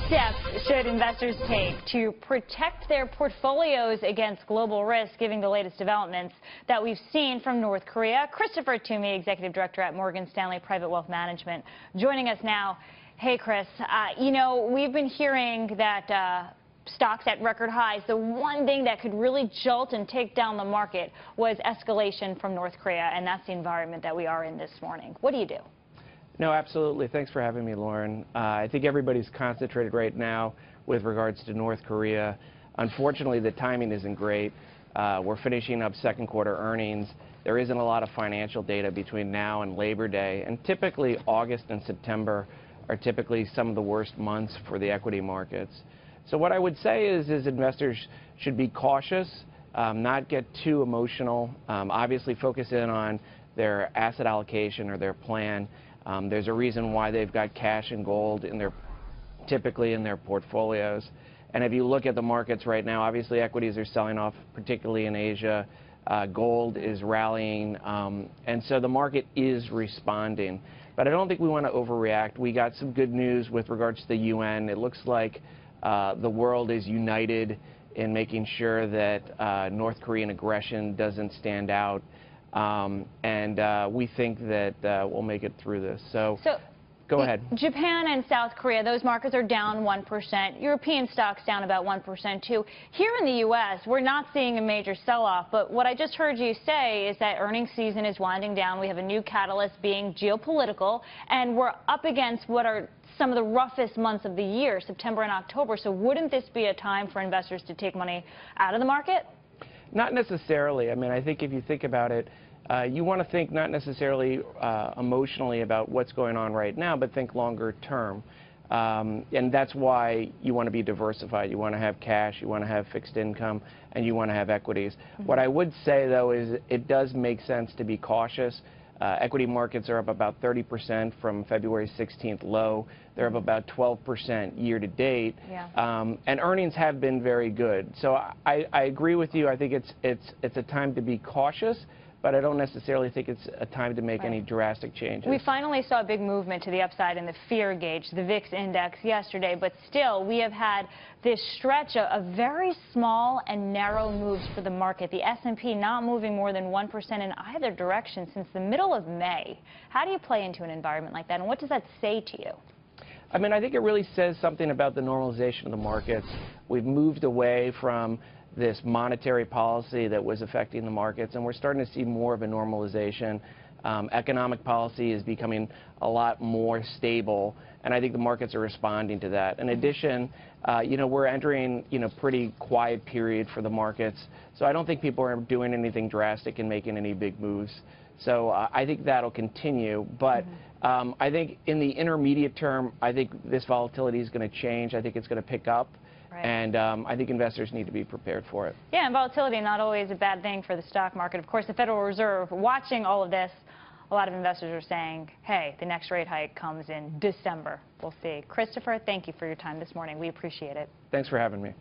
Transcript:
steps should investors take to protect their portfolios against global risk, given the latest developments that we've seen from North Korea? Christopher Toomey, Executive Director at Morgan Stanley Private Wealth Management, joining us now. Hey, Chris, you know, we've been hearing that stocks at record highs. The one thing that could really jolt and take down the market was escalation from North Korea, and that's the environment that we are in this morning. What do you do? No, absolutely. Thanks for having me, Lauren. I think everybody's concentrated right now with regards to North Korea. Unfortunately, the timing isn't great. We're finishing up second quarter earnings. There isn't a lot of financial data between now and Labor Day, and typically August and September are typically some of the worst months for the equity markets. So what I would say is investors should be cautious, not get too emotional, obviously focus in on their asset allocation or their plan. There's a reason why they've got cash and gold typically in their portfolios. And if you look at the markets right now, obviously equities are selling off, particularly in Asia. Gold is rallying, and so the market is responding. But I don't think we want to overreact. We got some good news with regards to the UN. It looks like the world is united in making sure that North Korean aggression doesn't stand out. And we think that we'll make it through this. So go ahead. Japan and South Korea, those markets are down 1%. European stocks down about 1% too. Here in the U.S., we're not seeing a major sell-off, but what I just heard you say is that earnings season is winding down. We have a new catalyst being geopolitical, and we're up against what are some of the roughest months of the year, September and October. So wouldn't this be a time for investors to take money out of the market? Not necessarily. I mean, I think if you think about it, you want to think not necessarily emotionally about what's going on right now, but think longer term. And that's why you want to be diversified. You want to have cash, you want to have fixed income, and you want to have equities. What I would say, though, is it does make sense to be cautious. Equity markets are up about 30% from February 16th low. They're up about 12% year to date. Yeah. And earnings have been very good. So I agree with you. I think it's a time to be cautious, but I don't necessarily think it's a time to make any drastic changes. We finally saw a big movement to the upside in the fear gauge, the VIX index yesterday, but still we have had this stretch of very small and narrow moves for the market. The S&P not moving more than 1% in either direction since the middle of May. How do you play into an environment like that, and what does that say to you? I mean, I think it really says something about the normalization of the markets. We've moved away from this monetary policy that was affecting the markets, and we're starting to see more of a normalization. Economic policy is becoming a lot more stable, and I think the markets are responding to that. In addition, you know, we're entering, you know, pretty quiet period for the markets, so I don't think people are doing anything drastic and making any big moves. So I think that'll continue, but I think in the intermediate term, I think this volatility is going to change. I think it's going to pick up. Right. And I think investors need to be prepared for it. Yeah, and volatility not always a bad thing for the stock market. Of course, the Federal Reserve, watching all of this, a lot of investors are saying, hey, the next rate hike comes in December. We'll see. Christopher, thank you for your time this morning. We appreciate it. Thanks for having me.